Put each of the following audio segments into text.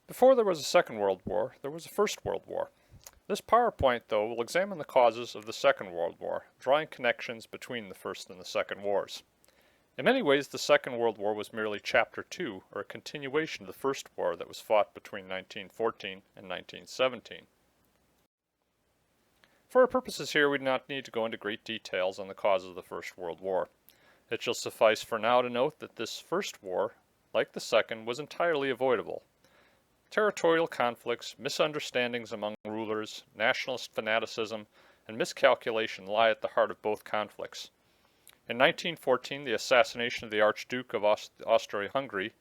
Before there was a Second World War, there was a First World War. This PowerPoint, though, will examine the causes of the Second World War, drawing connections between the First and the Second Wars. In many ways, the Second World War was merely Chapter 2, or a continuation of the First War that was fought between 1914 and 1917. For our purposes here, we do not need to go into great details on the causes of the First World War. It shall suffice for now to note that this First War, like the Second, was entirely avoidable. Territorial conflicts, misunderstandings among rulers, nationalist fanaticism, and miscalculation lie at the heart of both conflicts. In 1914, the assassination of the Archduke of Austria-Hungary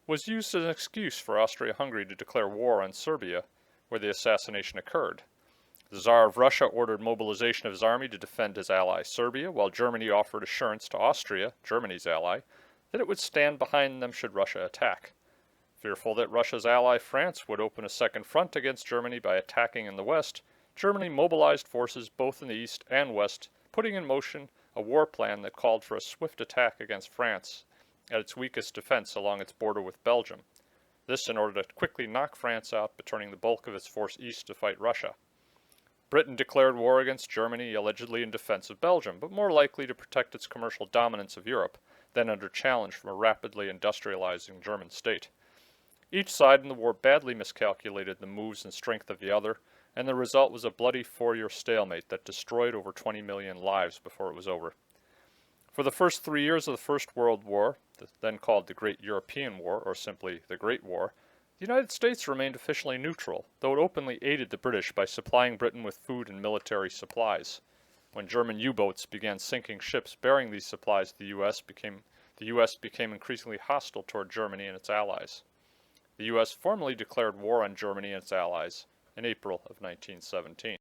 was used as an excuse for Austria-Hungary to declare war on Serbia, where the assassination occurred. The Tsar of Russia ordered mobilization of his army to defend his ally Serbia, while Germany offered assurance to Austria, Germany's ally, that it would stand behind them should Russia attack. Fearful that Russia's ally France would open a second front against Germany by attacking in the west, Germany mobilized forces both in the east and west, putting in motion a war plan that called for a swift attack against France at its weakest defense along its border with Belgium. This in order to quickly knock France out by turning the bulk of its force east to fight Russia. Britain declared war against Germany, allegedly in defense of Belgium, but more likely to protect its commercial dominance of Europe than under challenge from a rapidly industrializing German state. Each side in the war badly miscalculated the moves and strength of the other, and the result was a bloody 4-year stalemate that destroyed over 20 million lives before it was over. For the first 3 years of the First World War, then called the Great European War, or simply the Great War, the United States remained officially neutral, though it openly aided the British by supplying Britain with food and military supplies. When German U-boats began sinking ships bearing these supplies, the U.S. became increasingly hostile toward Germany and its allies. The U.S. formally declared war on Germany and its allies in April of 1917.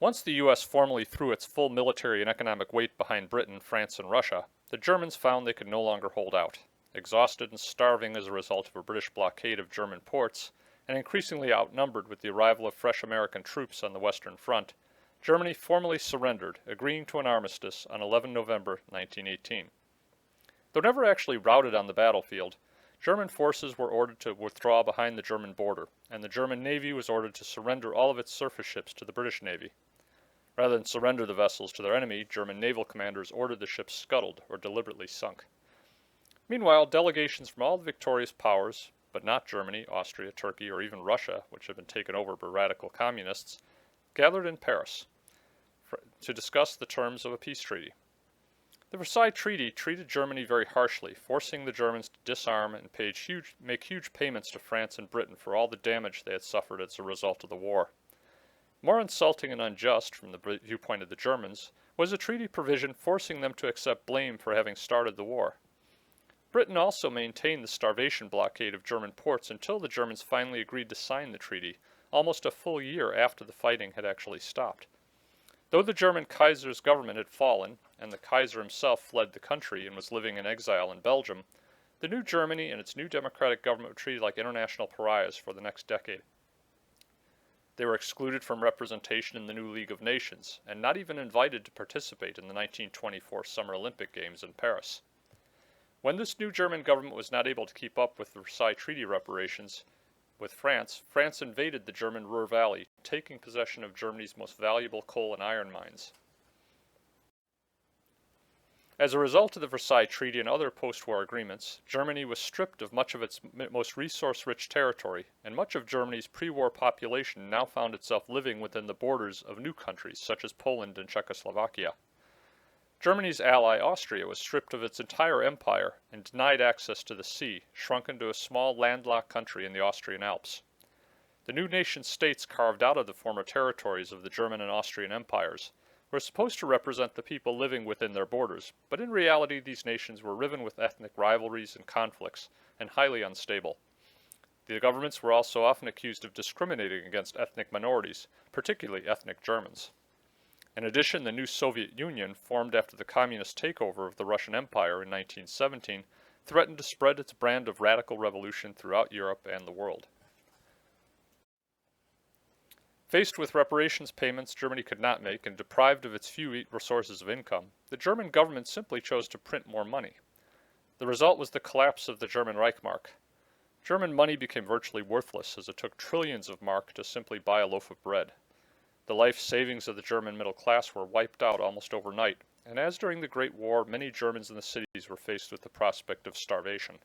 Once the U.S. formally threw its full military and economic weight behind Britain, France, and Russia, the Germans found they could no longer hold out. Exhausted and starving as a result of a British blockade of German ports, and increasingly outnumbered with the arrival of fresh American troops on the Western Front, Germany formally surrendered, agreeing to an armistice on 11 November 1918. Though never actually routed on the battlefield, German forces were ordered to withdraw behind the German border, and the German Navy was ordered to surrender all of its surface ships to the British Navy. Rather than surrender the vessels to their enemy, German naval commanders ordered the ships scuttled or deliberately sunk. Meanwhile, delegations from all the victorious powers, but not Germany, Austria, Turkey, or even Russia, which had been taken over by radical communists, gathered in Paris to discuss the terms of a peace treaty. The Versailles Treaty treated Germany very harshly, forcing the Germans to disarm and make huge payments to France and Britain for all the damage they had suffered as a result of the war. More insulting and unjust, from the viewpoint of the Germans, was a treaty provision forcing them to accept blame for having started the war. Britain also maintained the starvation blockade of German ports until the Germans finally agreed to sign the treaty, almost a full year after the fighting had actually stopped. Though the German Kaiser's government had fallen, and the Kaiser himself fled the country and was living in exile in Belgium, the new Germany and its new democratic government were treated like international pariahs for the next decade. They were excluded from representation in the new League of Nations, and not even invited to participate in the 1924 Summer Olympic Games in Paris. When this new German government was not able to keep up with the Versailles Treaty reparations with France, France invaded the German Ruhr Valley, taking possession of Germany's most valuable coal and iron mines. As a result of the Versailles Treaty and other post-war agreements, Germany was stripped of much of its most resource-rich territory, and much of Germany's pre-war population now found itself living within the borders of new countries such as Poland and Czechoslovakia. Germany's ally Austria was stripped of its entire empire and denied access to the sea, shrunken to a small landlocked country in the Austrian Alps. The new nation-states carved out of the former territories of the German and Austrian empires were supposed to represent the people living within their borders, but in reality these nations were riven with ethnic rivalries and conflicts, and highly unstable. The governments were also often accused of discriminating against ethnic minorities, particularly ethnic Germans. In addition, the new Soviet Union, formed after the communist takeover of the Russian Empire in 1917, threatened to spread its brand of radical revolution throughout Europe and the world. Faced with reparations payments Germany could not make and deprived of its few sources of income, the German government simply chose to print more money. The result was the collapse of the German Reichsmark. German money became virtually worthless as it took trillions of mark to simply buy a loaf of bread. The life savings of the German middle class were wiped out almost overnight, and as during the Great War, many Germans in the cities were faced with the prospect of starvation.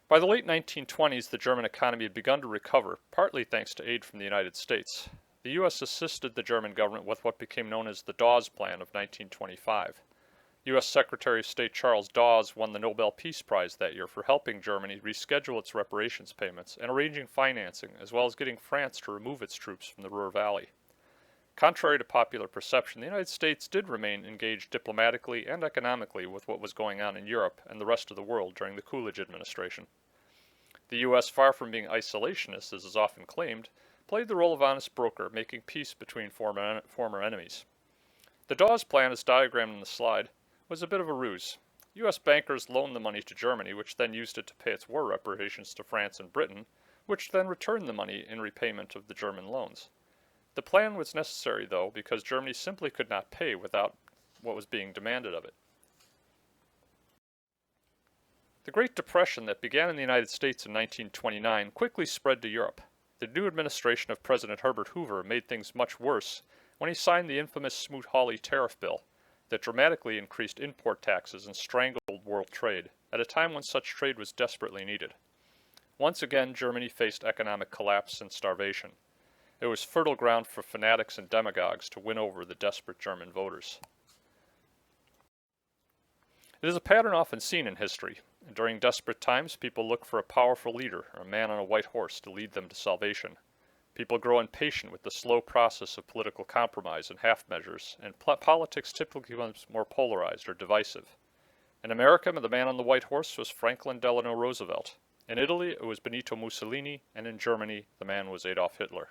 By the late 1920s, the German economy had begun to recover, partly thanks to aid from the United States. The U.S. assisted the German government with what became known as the Dawes Plan of 1925. U.S. Secretary of State Charles Dawes won the Nobel Peace Prize that year for helping Germany reschedule its reparations payments and arranging financing, as well as getting France to remove its troops from the Ruhr Valley. Contrary to popular perception, the United States did remain engaged diplomatically and economically with what was going on in Europe and the rest of the world during the Coolidge administration. The U.S., far from being isolationist, as is often claimed, played the role of honest broker, making peace between former enemies. The Dawes Plan, as diagrammed in the slide, was a bit of a ruse. U.S. bankers loaned the money to Germany, which then used it to pay its war reparations to France and Britain, which then returned the money in repayment of the German loans. The plan was necessary, though, because Germany simply could not pay without what was being demanded of it. The Great Depression that began in the United States in 1929 quickly spread to Europe. The new administration of President Herbert Hoover made things much worse when he signed the infamous Smoot-Hawley tariff bill that dramatically increased import taxes and strangled world trade, at a time when such trade was desperately needed. Once again, Germany faced economic collapse and starvation. It was fertile ground for fanatics and demagogues to win over the desperate German voters. It is a pattern often seen in history. During desperate times, people look for a powerful leader or a man on a white horse to lead them to salvation. People grow impatient with the slow process of political compromise and half measures, and politics typically becomes more polarized or divisive. In America, the man on the white horse was Franklin Delano Roosevelt. In Italy, it was Benito Mussolini, and in Germany, the man was Adolf Hitler.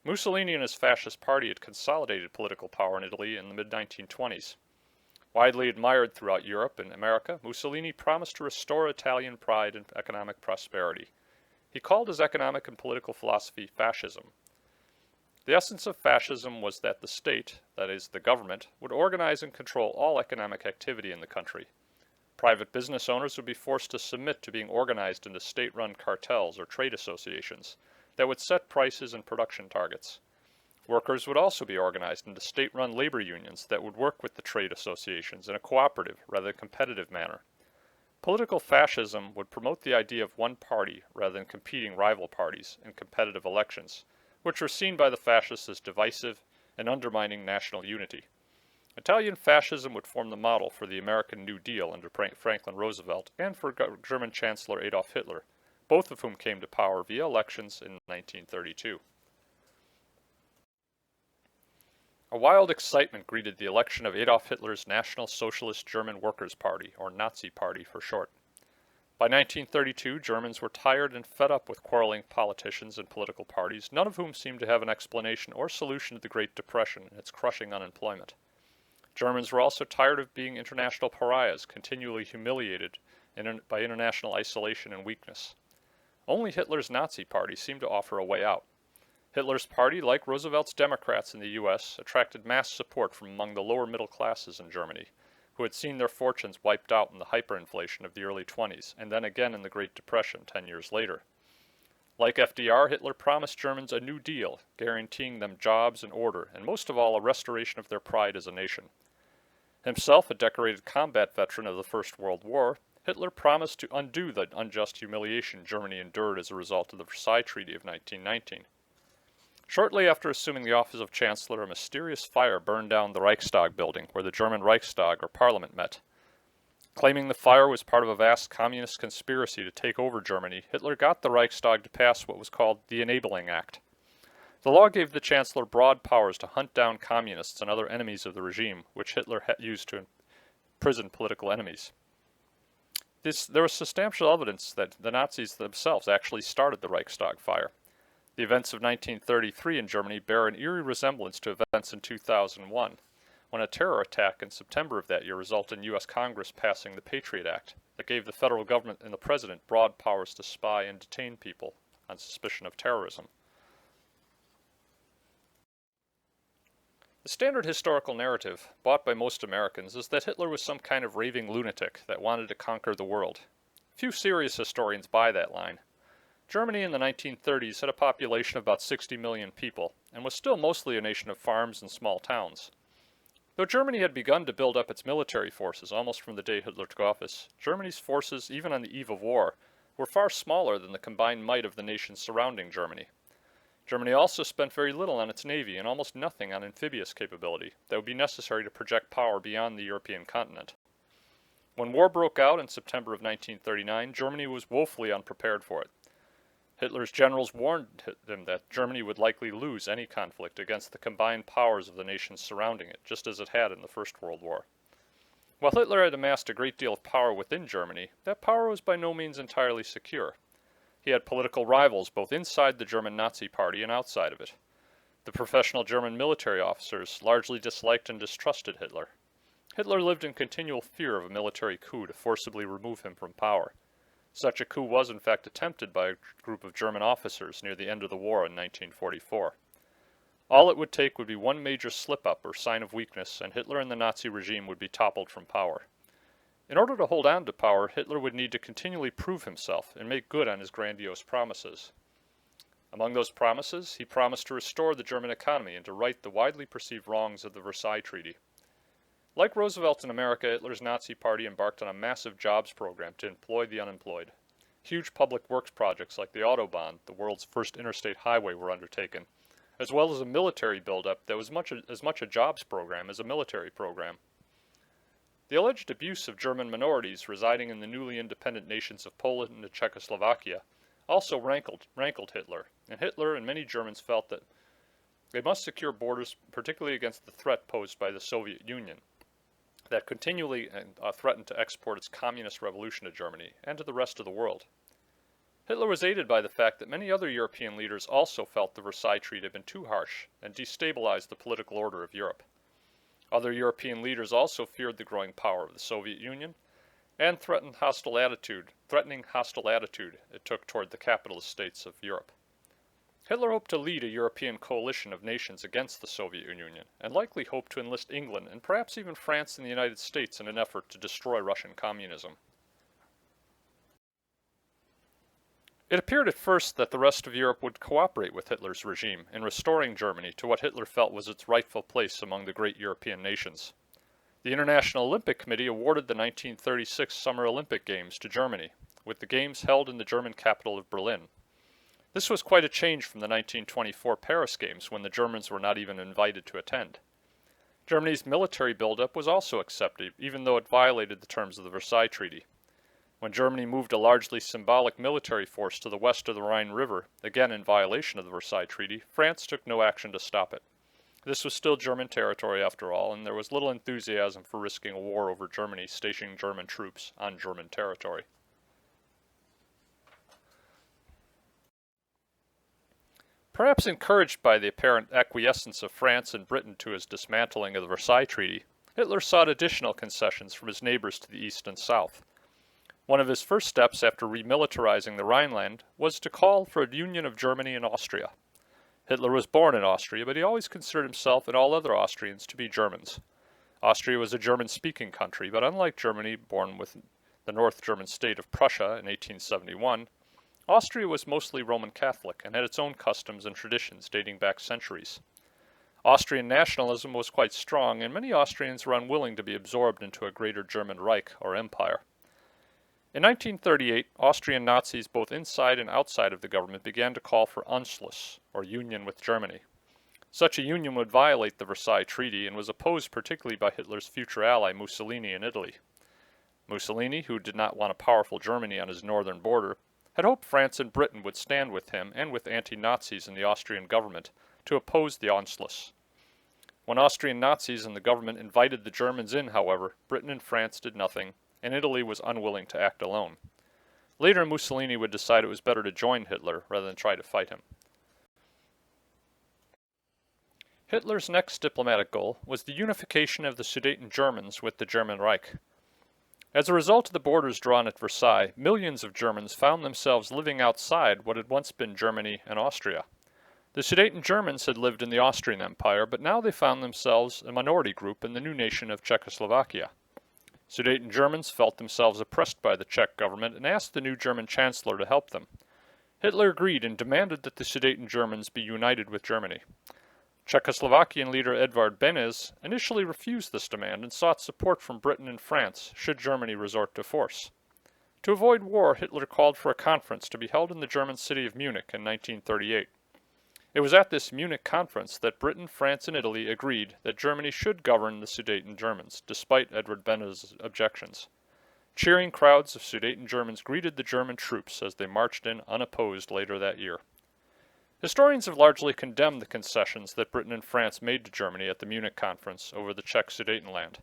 Mussolini and his fascist party had consolidated political power in Italy in the mid-1920s. Widely admired throughout Europe and America, Mussolini promised to restore Italian pride and economic prosperity. He called his economic and political philosophy fascism. The essence of fascism was that the state, that is, the government, would organize and control all economic activity in the country. Private business owners would be forced to submit to being organized into state-run cartels or trade associations that would set prices and production targets. Workers would also be organized into state-run labor unions that would work with the trade associations in a cooperative rather than competitive manner. Political fascism would promote the idea of one party rather than competing rival parties in competitive elections, which were seen by the fascists as divisive and undermining national unity. Italian fascism would form the model for the American New Deal under Franklin Roosevelt and for German Chancellor Adolf Hitler, both of whom came to power via elections in 1932. A wild excitement greeted the election of Adolf Hitler's National Socialist German Workers' Party, or Nazi Party for short. By 1932, Germans were tired and fed up with quarreling politicians and political parties, none of whom seemed to have an explanation or solution to the Great Depression and its crushing unemployment. Germans were also tired of being international pariahs, continually humiliated by international isolation and weakness. Only Hitler's Nazi Party seemed to offer a way out. Hitler's party, like Roosevelt's Democrats in the U.S., attracted mass support from among the lower middle classes in Germany, who had seen their fortunes wiped out in the hyperinflation of the early 20s, and then again in the Great Depression 10 years later. Like FDR, Hitler promised Germans a New Deal, guaranteeing them jobs and order, and most of all, a restoration of their pride as a nation. Himself a decorated combat veteran of the First World War, Hitler promised to undo the unjust humiliation Germany endured as a result of the Versailles Treaty of 1919. Shortly after assuming the office of Chancellor, a mysterious fire burned down the Reichstag building, where the German Reichstag, or parliament, met. Claiming the fire was part of a vast communist conspiracy to take over Germany, Hitler got the Reichstag to pass what was called the Enabling Act. The law gave the Chancellor broad powers to hunt down communists and other enemies of the regime, which Hitler had used to imprison political enemies. There was substantial evidence that the Nazis themselves actually started the Reichstag fire. The events of 1933 in Germany bear an eerie resemblance to events in 2001, when a terror attack in September of that year resulted in U.S. Congress passing the Patriot Act that gave the federal government and the president broad powers to spy and detain people on suspicion of terrorism. The standard historical narrative, bought by most Americans, is that Hitler was some kind of raving lunatic that wanted to conquer the world, Few serious historians buy that line. Germany in the 1930s had a population of about 60 million people, and was still mostly a nation of farms and small towns. Though Germany had begun to build up its military forces almost from the day Hitler took office, Germany's forces, even on the eve of war, were far smaller than the combined might of the nations surrounding Germany. Germany also spent very little on its navy and almost nothing on amphibious capability that would be necessary to project power beyond the European continent. When war broke out in September of 1939, Germany was woefully unprepared for it. Hitler's generals warned him that Germany would likely lose any conflict against the combined powers of the nations surrounding it, just as it had in the First World War. While Hitler had amassed a great deal of power within Germany, that power was by no means entirely secure. He had political rivals both inside the German Nazi Party and outside of it. The professional German military officers largely disliked and distrusted Hitler. Hitler lived in continual fear of a military coup to forcibly remove him from power. Such a coup was in fact attempted by a group of German officers near the end of the war in 1944. All it would take would be one major slip-up or sign of weakness, and Hitler and the Nazi regime would be toppled from power. In order to hold on to power, Hitler would need to continually prove himself and make good on his grandiose promises. Among those promises, he promised to restore the German economy and to right the widely perceived wrongs of the Versailles Treaty. Like Roosevelt in America, Hitler's Nazi Party embarked on a massive jobs program to employ the unemployed. Huge public works projects like the Autobahn, the world's first interstate highway, were undertaken, as well as a military buildup that was as much a jobs program as a military program. The alleged abuse of German minorities residing in the newly independent nations of Poland and Czechoslovakia also rankled Hitler, and Hitler and many Germans felt that they must secure borders, particularly against the threat posed by the Soviet Union, that continually threatened to export its communist revolution to Germany and to the rest of the world. Hitler was aided by the fact that many other European leaders also felt the Versailles Treaty had been too harsh and destabilized the political order of Europe. Other European leaders also feared the growing power of the Soviet Union and threatening hostile attitude it took toward the capitalist states of Europe. Hitler hoped to lead a European coalition of nations against the Soviet Union, and likely hoped to enlist England and perhaps even France and the United States in an effort to destroy Russian communism. It appeared at first that the rest of Europe would cooperate with Hitler's regime in restoring Germany to what Hitler felt was its rightful place among the great European nations. The International Olympic Committee awarded the 1936 Summer Olympic Games to Germany, with the Games held in the German capital of Berlin. This was quite a change from the 1924 Paris Games, when the Germans were not even invited to attend. Germany's military buildup was also accepted, even though it violated the terms of the Versailles Treaty. When Germany moved a largely symbolic military force to the west of the Rhine River, again in violation of the Versailles Treaty, France took no action to stop it. This was still German territory after all, and there was little enthusiasm for risking a war over Germany stationing German troops on German territory. Perhaps encouraged by the apparent acquiescence of France and Britain to his dismantling of the Versailles Treaty, Hitler sought additional concessions from his neighbors to the east and south. One of his first steps after remilitarizing the Rhineland was to call for a union of Germany and Austria. Hitler was born in Austria, but he always considered himself and all other Austrians to be Germans. Austria was a German-speaking country, but unlike Germany, born with the North German state of Prussia in 1871, Austria was mostly Roman Catholic and had its own customs and traditions dating back centuries. Austrian nationalism was quite strong, and many Austrians were unwilling to be absorbed into a greater German Reich or empire. In 1938, Austrian Nazis both inside and outside of the government began to call for Anschluss, or union with Germany. Such a union would violate the Versailles Treaty and was opposed particularly by Hitler's future ally Mussolini in Italy. Mussolini, who did not want a powerful Germany on his northern border, had hoped France and Britain would stand with him and with anti-Nazis in the Austrian government to oppose the Anschluss. When Austrian Nazis and the government invited the Germans in, however, Britain and France did nothing, and Italy was unwilling to act alone. Later, Mussolini would decide it was better to join Hitler rather than try to fight him. Hitler's next diplomatic goal was the unification of the Sudeten Germans with the German Reich. As a result of the borders drawn at Versailles, millions of Germans found themselves living outside what had once been Germany and Austria. The Sudeten Germans had lived in the Austrian Empire, but now they found themselves a minority group in the new nation of Czechoslovakia. Sudeten Germans felt themselves oppressed by the Czech government and asked the new German Chancellor to help them. Hitler agreed and demanded that the Sudeten Germans be united with Germany. Czechoslovakian leader Edvard Beneš initially refused this demand and sought support from Britain and France should Germany resort to force. To avoid war, Hitler called for a conference to be held in the German city of Munich in 1938. It was at this Munich conference that Britain, France, and Italy agreed that Germany should govern the Sudeten Germans, despite Edvard Beneš's objections. Cheering crowds of Sudeten Germans greeted the German troops as they marched in unopposed later that year. Historians have largely condemned the concessions that Britain and France made to Germany at the Munich Conference over the Czech Sudetenland.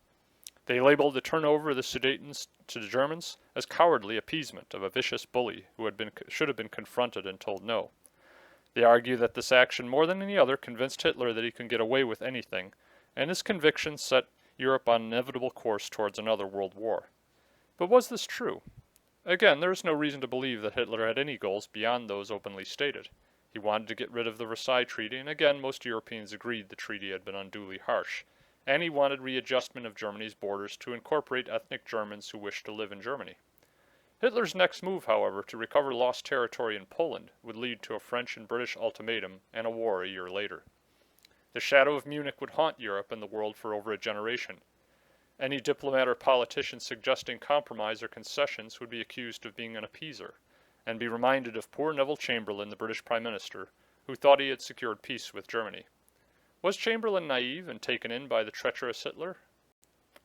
They labeled the turnover of the Sudetens to the Germans as cowardly appeasement of a vicious bully who should have been confronted and told no. They argue that this action, more than any other, convinced Hitler that he could get away with anything, and his conviction set Europe on an inevitable course towards another world war. But was this true? Again, there is no reason to believe that Hitler had any goals beyond those openly stated. He wanted to get rid of the Versailles Treaty, and again most Europeans agreed the treaty had been unduly harsh, and he wanted readjustment of Germany's borders to incorporate ethnic Germans who wished to live in Germany. Hitler's next move, however, to recover lost territory in Poland would lead to a French and British ultimatum and a war a year later. The shadow of Munich would haunt Europe and the world for over a generation. Any diplomat or politician suggesting compromise or concessions would be accused of being an appeaser, and be reminded of poor Neville Chamberlain, the British Prime Minister, who thought he had secured peace with Germany. Was Chamberlain naive and taken in by the treacherous Hitler?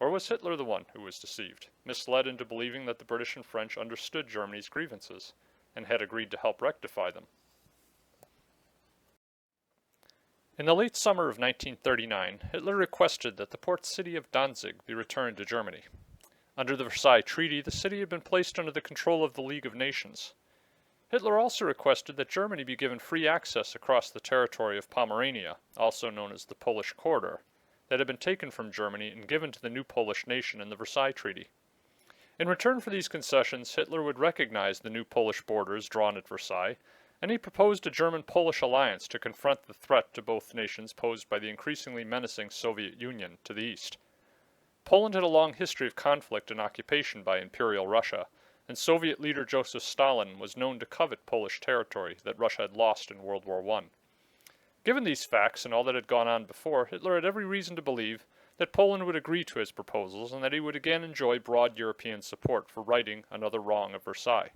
Or was Hitler the one who was deceived, misled into believing that the British and French understood Germany's grievances, and had agreed to help rectify them? In the late summer of 1939, Hitler requested that the port city of Danzig be returned to Germany. Under the Versailles Treaty, the city had been placed under the control of the League of Nations. Hitler also requested that Germany be given free access across the territory of Pomerania, also known as the Polish Corridor, that had been taken from Germany and given to the new Polish nation in the Versailles Treaty. In return for these concessions, Hitler would recognize the new Polish borders drawn at Versailles, and he proposed a German-Polish alliance to confront the threat to both nations posed by the increasingly menacing Soviet Union to the east. Poland had a long history of conflict and occupation by Imperial Russia, and Soviet leader Joseph Stalin was known to covet Polish territory that Russia had lost in World War I. Given these facts and all that had gone on before, Hitler had every reason to believe that Poland would agree to his proposals and that he would again enjoy broad European support for righting another wrong of Versailles.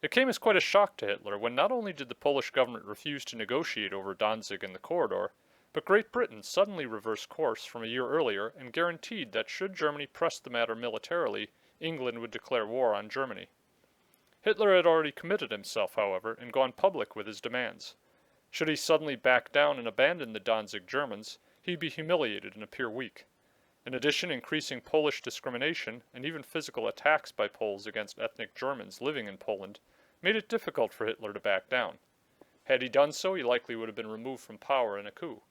It came as quite a shock to Hitler when not only did the Polish government refuse to negotiate over Danzig and the corridor, but Great Britain suddenly reversed course from a year earlier and guaranteed that should Germany press the matter militarily, England would declare war on Germany. Hitler had already committed himself, however, and gone public with his demands. Should he suddenly back down and abandon the Danzig Germans, he'd be humiliated and appear weak. In addition, increasing Polish discrimination and even physical attacks by Poles against ethnic Germans living in Poland made it difficult for Hitler to back down. Had he done so, he likely would have been removed from power in a coup.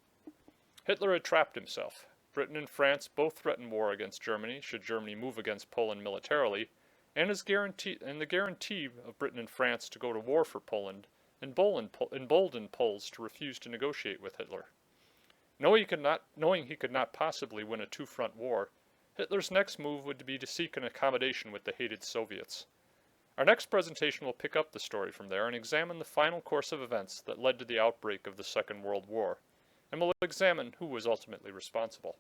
Hitler had trapped himself. Britain and France both threatened war against Germany should Germany move against Poland militarily, and the guarantee of Britain and France to go to war for Poland emboldened Poles to refuse to negotiate with Hitler. Knowing he could not possibly win a two-front war, Hitler's next move would be to seek an accommodation with the hated Soviets. Our next presentation will pick up the story from there and examine the final course of events that led to the outbreak of the Second World War, and will examine who was ultimately responsible.